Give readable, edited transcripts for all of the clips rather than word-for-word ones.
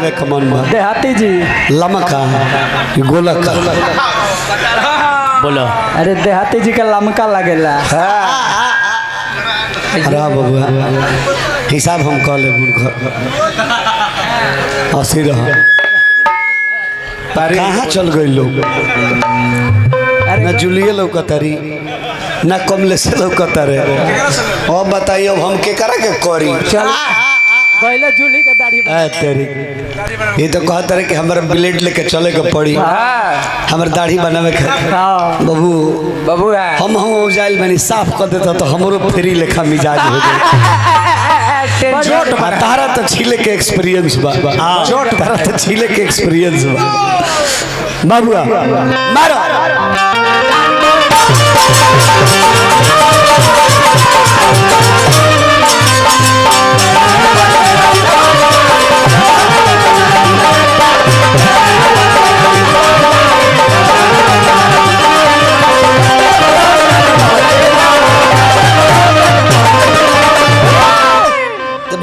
बनावे का मन बा देहाती जी लमका गोलक बोलो। अरे देहाती जी का लमका लगेला। अरे बबुआ हिसाब हम कह ले घर 80 रह कहाँ चल गई लोग ना जुलिए लौकतारी ना कमले से लौकता रे। अब बताइए अब हम के करा के करी चल पहले जूली के दाढ़ी तेरी ये तो कहता रहे कि हमारा ब्लेड लेके चले के पड़ी हमारे दाढ़ी बनावे के बाबू बाबू हम जाइल बनी साफ कर देता तो हमरो फ्री लेखा मिजाज हो जाए। जोट तारा तो छीले के एक्सपीरियंस बा जोट तारा तो छीले के एक्सपीरियंस बा बाबूआ मारो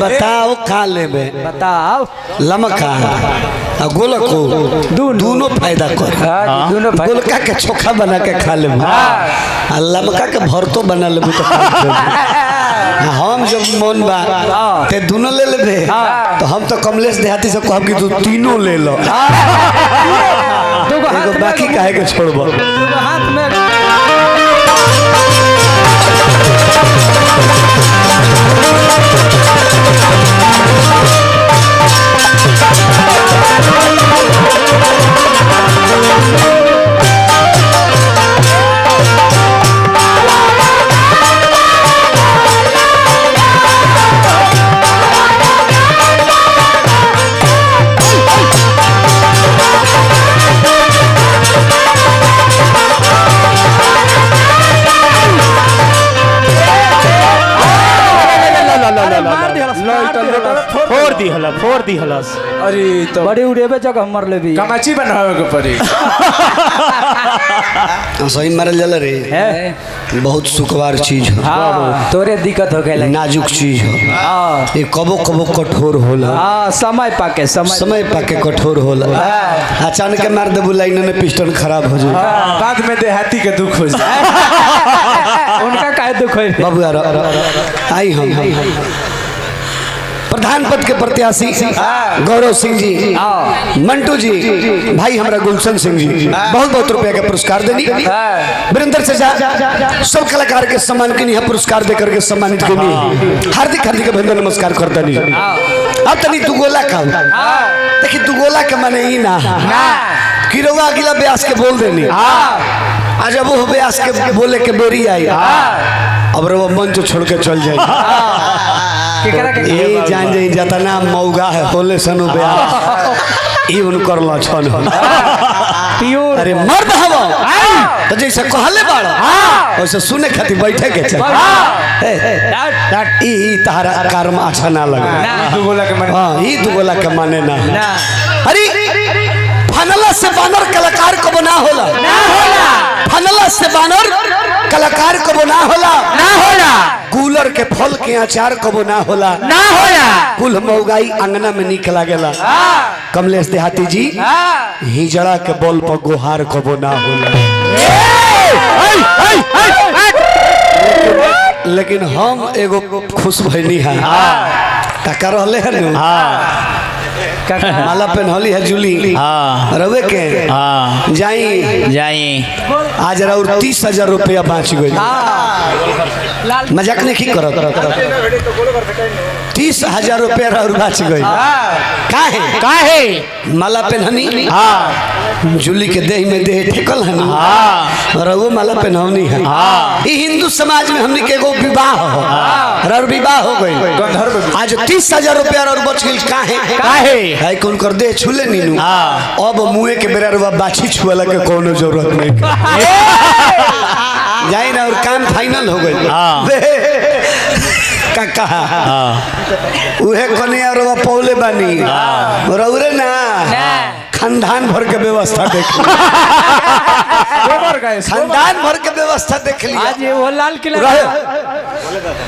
बताओ खा ले में बताओ लमका गोलको दोनों फायदा कर गोलका के चोखा बना के खा ले लमका के भरतो बना ले तो हम जब मन बा ते दोनों ले लेबे तो हम तो कमलेश देहाती से कहब कि तू तीनों ले लो एगो बाकी काहे के छोड़बो हाथ में फोड़ दी हलस। अरे तो बड़ी उड़ेबे जगह मर ले भी कमाची बनावे के पड़ी सही मरल जल रे बहुत सुखवार चीज है तोरे दिक्कत हो गए नाजुक चीज है ये कबो कबो कठोर होला समय पाके समय पाके कठोर होला अचानक के मार देबू लाइन में पिस्टन खराब हो जाए बाद में देहाती के दुख हो जाए उनका काहे दुख है बाबू यार आई हम प्रधान पद के प्रत्याशी गौरव सिंह जी मंटू जी भाई हमारा गुलशन सिंह जी बहुत बहुत रुपया का पुरस्कार देनी वीरेंद्र से सब कलाकार के सम्मान के लिए पुरस्कार देकर के सम्मानित करनी हार्दिक हार्दिक अभिनंदन नमस्कार करता नहीं अब तनी दुगोला का देखिए दुगोला के माने ही ना किरवा अगला ब्यास के बोल देनी आज अब वो ब्यास के बोले के बेरी आई अब वो मंच छोड़ के चल जाए ये जान जाई जतना मौगा है बोले सनु ब्याह ई उनकर लक्षण हो प्योर अरे मर्द हवो तो जैसे कहले बाड़ो वैसे सुने खातिर बैठे के चल ई तारा कर्म अच्छा ना लगे दुगोला के माने हां ई दुगोला के माने ना अरे फनला से बानर कलाकार को बना होला फनला से बानर कलाकार को बना होला कूलर के फल के अचार को बना होला कुल मौगाई अंगना में निक लागेला कमलेश देहाती जी हिजड़ा के बोल पर गुहार को बना होला लेकिन हम एगो खुश भइनी है काका रहले है न माला पहनली है जूली रवे के जाई आज और 30,000 रुपया बाँच गई मजाक नहीं करत 30,000 रुपया और बाँच गई काहे माला पहननी जूली के देह में देह ठेकल है रवो माला पहनौनी है ये हिंदू समाज में हमने के एगो विवाह हो विवाह हो गई आज 30,000 रुपया और बच गई काहे है कौन कर दे छुले नीनू अब मुँह के बेरा रुआ बाछी छुएला के कोनो जरूरत नहीं जाए ना और काम फाइनल हो गई काका उहे कने और पौले बानी रौरे ना खानदान भर के व्यवस्था देख खानदान भर के व्यवस्था देख ली आज वो लाल किला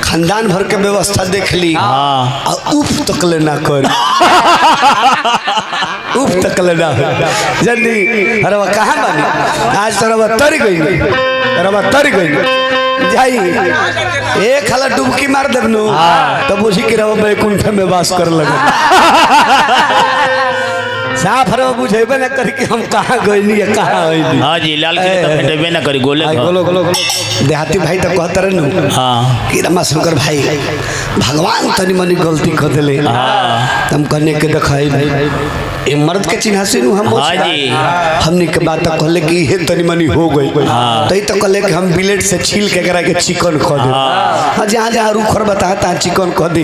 खानदान भर के व्यवस्था देख ली और उफ तक ले ना कर उफ तक ले ना जल्दी अरे वह कहाँ बनी आज तो रवा तर गई जाई एक हला डुबकी मार देबनु तब बुझी कि रवा बैकुंठ में वास कर लगे साफ रवा बुझेबे ना करी कि हम कहाँ गइनी या कहाँ आइनी। हां जी लाल किले तो भेटबे ना करी गोले गोलो देहाती भाई तो कहत रहे नु हां कि रमाशंकर भाई भगवान तनी मनी गलती कर देले हम कहने के दिखाई भाई ए मर्द के चिन्ह से हम हां जी हमनी के बात कहले कि हे तनी मनी हो गई तो तो कहले कि हम बिलेट से छील के करा के चिकन खा दे हां जहां जहां रूखर बताता चिकन खा दे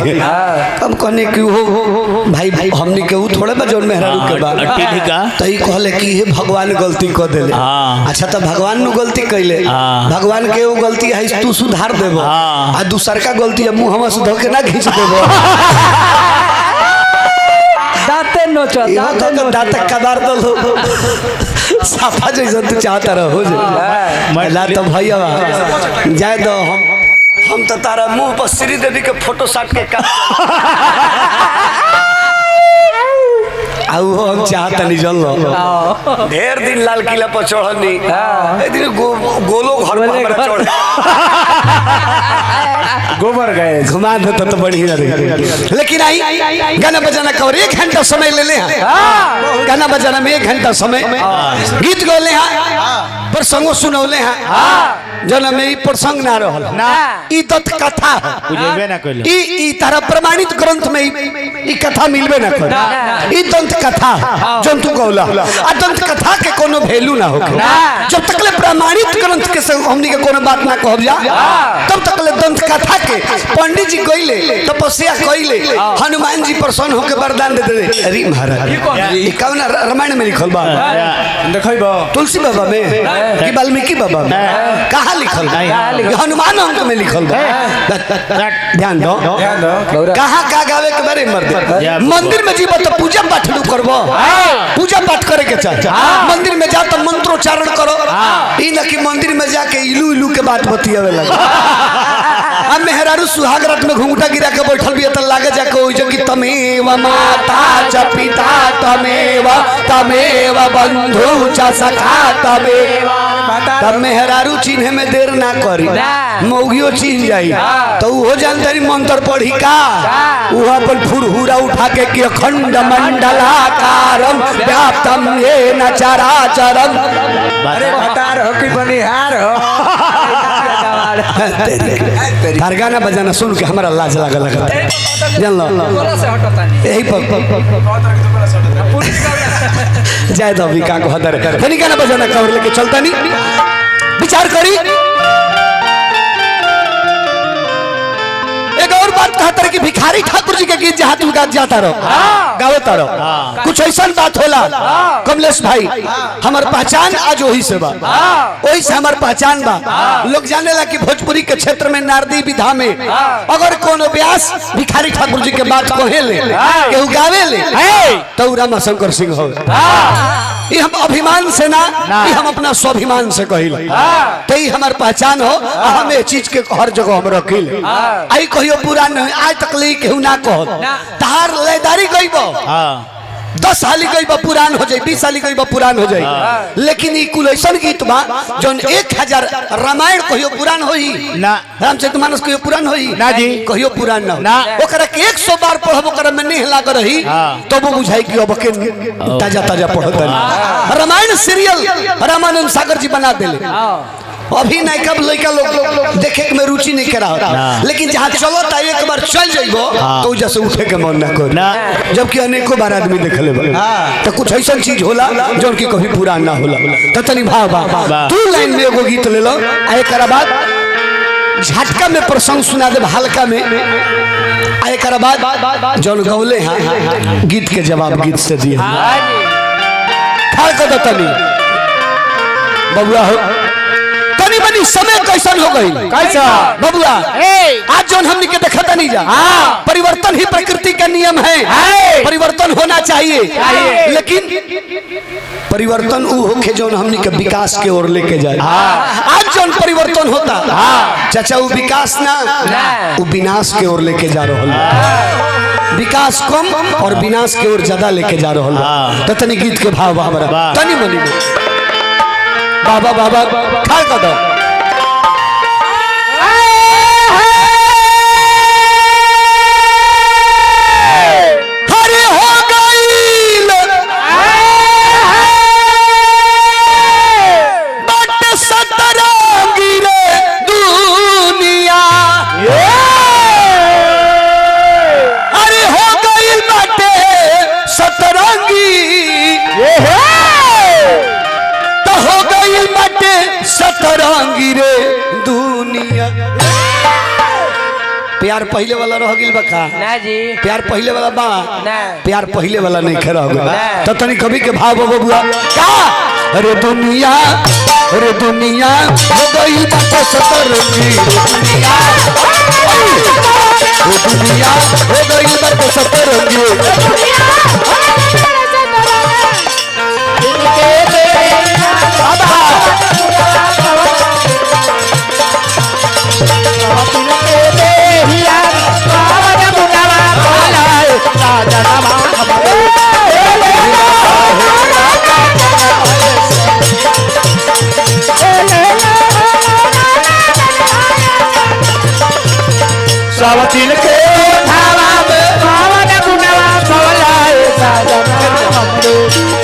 हम कहने कि हो भाई हमनी के उ थोड़े बा जोन मेहरा के बा ठीक है तो ई कहले कि हे भगवान गलती कर देले अच्छा तो भगवान नु गलती कइले भगवान के वो गलती है तू सुधार देबो आ दूसर का गलती है मुंह हम से धो के ना खींच देबो दाते नोचो दांत कबार दो साफा जैसा तू चाहता रहो ला तो भैया जाए दो हम तो तारा मुंह पर श्री देवी के फोटो साट के हम चाहता नहीं जल ढेर दिन लाल किला पर चढ़नी दिन गोलो घर में चढ़ गोबर गए घुमा देता तो बढ़िया रही लेकिन आई गाना बजाना कवर 1 घंटा समय ले ले गाना बजाना में 1 घंटा समय गीत गौले प्रसंगो सुनौले जन में ई प्रसंग ना रहल ई दत्त कथा बुझेबे ना कइले ई तारा प्रमाणित ग्रंथ में ई कथा मिलबे ना कर ई दंत कथा जन तू कहला आ दंत कथा के कोनो वैल्यू ना होके जब तक ले प्रमाणित ग्रंथ के से हमनी के कोनो बात ना कहब जा तब तक ले दंत कथा के पंडित जी कइले तपस्या कइले हनुमान जी प्रसन्न होके वरदान दे दे अरे महाराज ई कौन रामायण में लिखल बा देखइबो तुलसी बाबा में कि वाल्मीकि बाबा में कहाँ लिखल हनुमान अंक में लिखल बा ध्यान दो कहाँ का गावे के बारे मर्द मंदिर में जीव तो पूजा पाठ नु करबो पूजा पाठ करे के चाह मंदिर में जा तो मंत्रोच्चारण करो ई न कि मंदिर में जाके इलू इलू के बात बतियावे लगे हम मेहरारू सुहाग रात में घुंघटा गिरा के बैठल भी त लागे जाके ओइ जो कि तमेव माता च पिता तमेव बंधु च सखा तमेव तब मेहरारू चिन्ह में देर ना करी मौगियो चिन्ह जाई तो हो जानतारी मंत्र पढ़ी का वो अपन फुरहुरा उठा के अखंड मंडलाकारम व्याप्तम येन चराचरम अरे भटार हो कि बनिहार हो तार गाना बजाना सुन के हमारा लाज लागल जान लो यही जाए तो अभी का हदर तनी गाना बजाना कवर लेके चलता नहीं विचार करी एक और बात कहता कि भिखारी ठाकुर जी के गीत जहाँ तू गा जाता रहो गावता रहो कुछ ऐसा बात होला कमलेश भाई हमार पहचान आज वही से बा वही से हमार पहचान बा लोग जाने ला कि भोजपुरी के क्षेत्र में नारदी विधा में अगर कोनो व्यास भिखारी ठाकुर जी के बात कहे ले केहू गावे ले तो रामाशंकर सिंह हो ये हम अभिमान से ना ये हम अपना स्वाभिमान से कहिल तो ये हमार पहचान हो हम ये चीज के हर जगह हम रखिल आई कहियो पुरान आज तक ले केहू ना कहो तार लेदारी गइबो 10 साल गई बा पुरान हो जाए 20 साल गई बा पुरान हो जाए लेकिन ई कुलैसन गीत बा जौन 1000 रामायण कहियो पुरान होई ना रामचरितमानस कहियो पुरान होई ना जी कहियो पुरान ना ओकरा के 100 बार पढ़ब ओकरा में नेह लाग रही तब वो बुझाई कि अब के ताजा ताजा पढ़त रामायण सीरियल रामानंद सागर जी बना देले अभी नहीं कब लड़का लोग देखे में रुचि नहीं करा लेकिन जहाँ चलो ता एक बार चल जाइबो तो जैसे उठे के मन ना कर जबकि अनेकों बार आदमी देख ले तो कुछ ऐसा चीज होला जो कि कभी पुरान ना होला तो तनी भाव तू लाइन में एगो गीत ले लो एक बाद झटका में प्रसंग सुना दे हल्का में एक बाद जौन गौले हैं गीत के जवाब गीत से दिए ठाड़ कर दो तनी बबुआ हो तनी बनी ई समय कैसन हो गई कैसा बबुआ आज जो हमने के देखा नहीं जा परिवर्तन ही प्रकृति का नियम है परिवर्तन होना चाहिए लेकिन परिवर्तन वो होके जो हमने के विकास के ओर लेके जाए आज जो परिवर्तन होता चाचा वो विकास ना वो विनाश के ओर लेके जा रहा है विकास कम और विनाश की ओर ज्यादा लेके जा रहा है तो तनी गीत के भाव बाबा तनी मनी बाबा बाबा खा कर दो हरे हो गई बट सतरंगी रे दुनिया अरे हो गई बाटे सतरंगी तो हो गई बाटे सतरंगी रे दुनिया प्यार पहले वाला रह गिल बका ना जी प्यार पहले वाला बा ना प्यार पहले वाला नहीं खड़ा होगा तो तनी कभी के भाव बबुआ का अरे दुनिया हो गई बाटे सतरंगी दुनिया हो गई बाटे सतरंगी सावतीन के धावा में पावन गुणवा पवलाए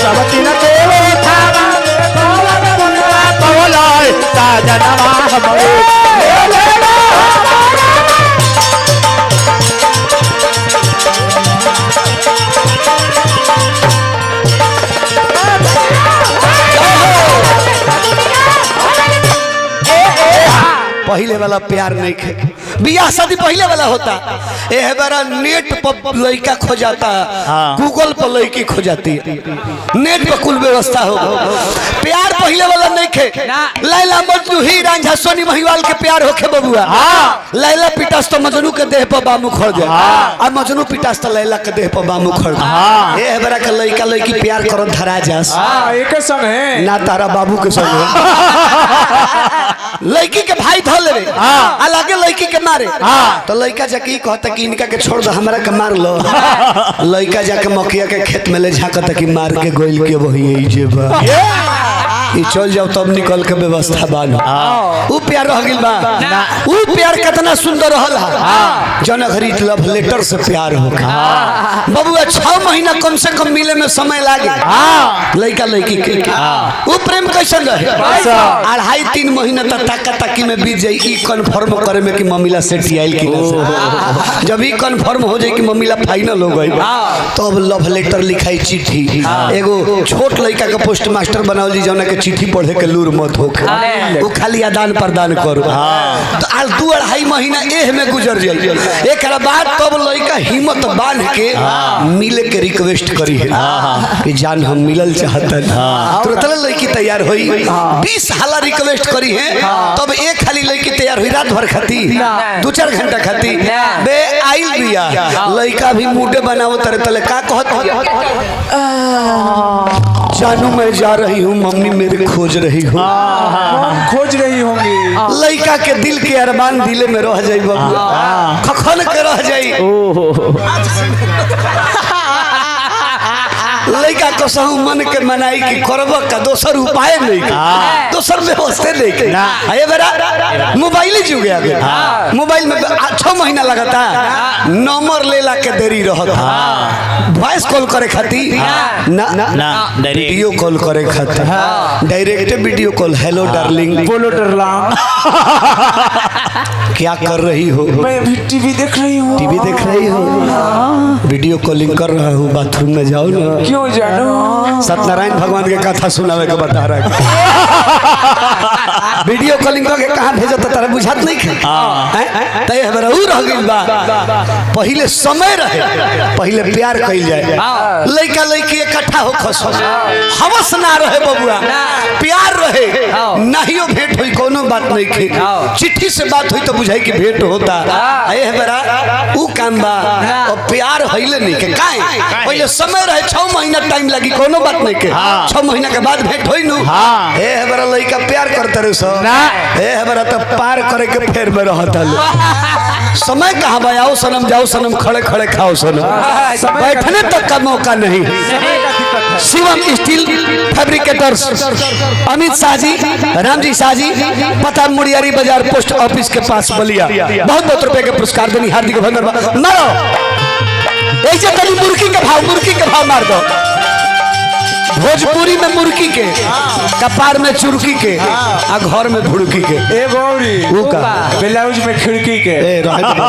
सावतीन के धावा में पावन गुणवा पवलाए साजनवा हमरे पहले वाला प्यार नहीं खे बियाह शादी पहले वाला होता ए बारा नेट पर लड़का खो जाता गूगल पर लड़की खो जाती नेट पर कुल व्यवस्था हो प्यार पहले वाला नहीं खे लैला मजनू ही रांझा सोनी महिवाल के प्यार होखे बबुआ लैला पिटास तो मजनू के देह पर बामू खड़ जाए और मजनू पिटास तो लैला के देह पर बामू खड़ जाए ए बारा के लड़का लड़की प्यार करो धरा जास एक संग है ना तारा बाबू के संग लड़की के भाई धो लेवे अलगे लड़की के मारे तो लड़का जाके कहता कि इनका के छोड़ दो हमरा के मार लो लड़का जाके मकिया के खेत में ले झाकता कि मार के गोइल के वही जेबा ई चल जाओ तब निकल के व्यवस्था बानो ऊ प्यार रह गिल बा ऊ प्यार कितना सुंदर रहल हा जन घरी लव लेटर से प्यार होगा बबुआ 6 महीना कम से कम मिले में समय लागे लड़का लड़की के ऊ प्रेम कैसन रहे 2.5-3 महीना तक ताका ताकी में बीत जाई ई कंफर्म करे में कि मम्मीला सेट आइल कि ना जब ई कंफर्म हो जाई कि मम्मीला फाइनल हो गई तो अब लव लेटर लिखाई चिट्ठी एगो छोट लड़का के पोस्ट मास्टर बनावल जी जौना के चिट्ठी पढ़े के लूर मत होके वो खाली आदान प्रदान करो तो आज 2-2.5 महीना एह में गुजर जाई एक बाद तब लड़का हिम्मत बांध के मिले के रिक्वेस्ट करी है कि जान हम मिलल चाहता तुरंत लड़की तैयार हुई 20 हाला रिक्वेस्ट करी है तब एक खाली लड़की तैयार हुई रात भर खाती 2-4 घंटा खाती बे आइल बिया लड़का भी मुडे बनावो तरे तले का कहत जानू मैं जा रही हूँ मम्मी मेरे खोज रही हूँ खोज रही होंगी लड़का के दिल के अरमान दिले में रह जाई बबुआ खखन के रह जाई लड़का कसहू मन के मनाई कि करब का दोसर उपाय नहीं दोसर व्यवस्था नहीं अरे बेरा मोबाइल जुग गया मोबाइल में 6 महीना लगता नंबर लेला के देरी रहता वॉइस कॉल करे खाती ना ना वीडियो कॉल करे खाती direct video call hello darling बोलो डरलाम क्या कर रही हो मैं भी टीवी देख रही हूँ टीवी देख रही हो वीडियो कॉलिंग कर रहा हूँ बाथरूम में जाओ ना क्यों जानो सत्यनारायण भगवान के कथा सुनावे के बता रहा है वीडियो कॉलिंग करके कहाँ भेजत तारा बुझात नहीं खे तय हमरा ऊ रह गइल बा पहले समय रहे पहले प्यार कइल जाए लइका लइकी इकट्ठा हो खस हवस ना रहे बबुआ प्यार रहे नाहियो भेंट होई कोनो बात नहीं खे चिट्ठी से बात हुई तो बुझाई कि भेंट होता ए बरा ऊ काम बा और प्यार हइले नहीं के काहे पहले समय रहे 6 महीना टाइम लगी कोनो बात नहीं के 6 महीना के बाद भेंट होई नु ए बरा लइका प्यार करते रे सो ए बरा तो पार करे के फेर में रहता लो समय कहाँ बा आओ सनम जाओ सनम खड़े खड़े खाओ सनम बैठने तक का मौका नहीं शिवम स्टील फैब्रिकेटर्स अमित शाह जी राम जी शाह जी पता मुड़ियारी बाजार पोस्ट ऑफिस के पास बलिया बहुत बहुत रुपए के पुरस्कार देनी हार्दिक अभिनंदन मारो ऐसे तनी मुर्गी के भाव मार दो भोजपुरी में मुर्गी के कपार में चुरकी के आ घर में भुड़की के ए गौरी ऊ का ब्लाउज में खिड़की के ए रह दे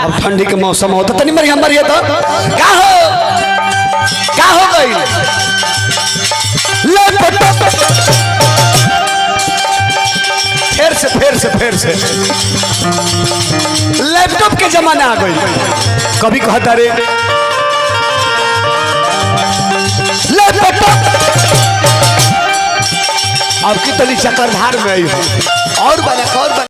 अब ठंडी के मौसम हो तो तनी मरिया तो का हो गई फिर से लैपटॉप के जमाना आ गई कभी कहता रे लैपटॉप अब की तली चक्रधार में आई और बना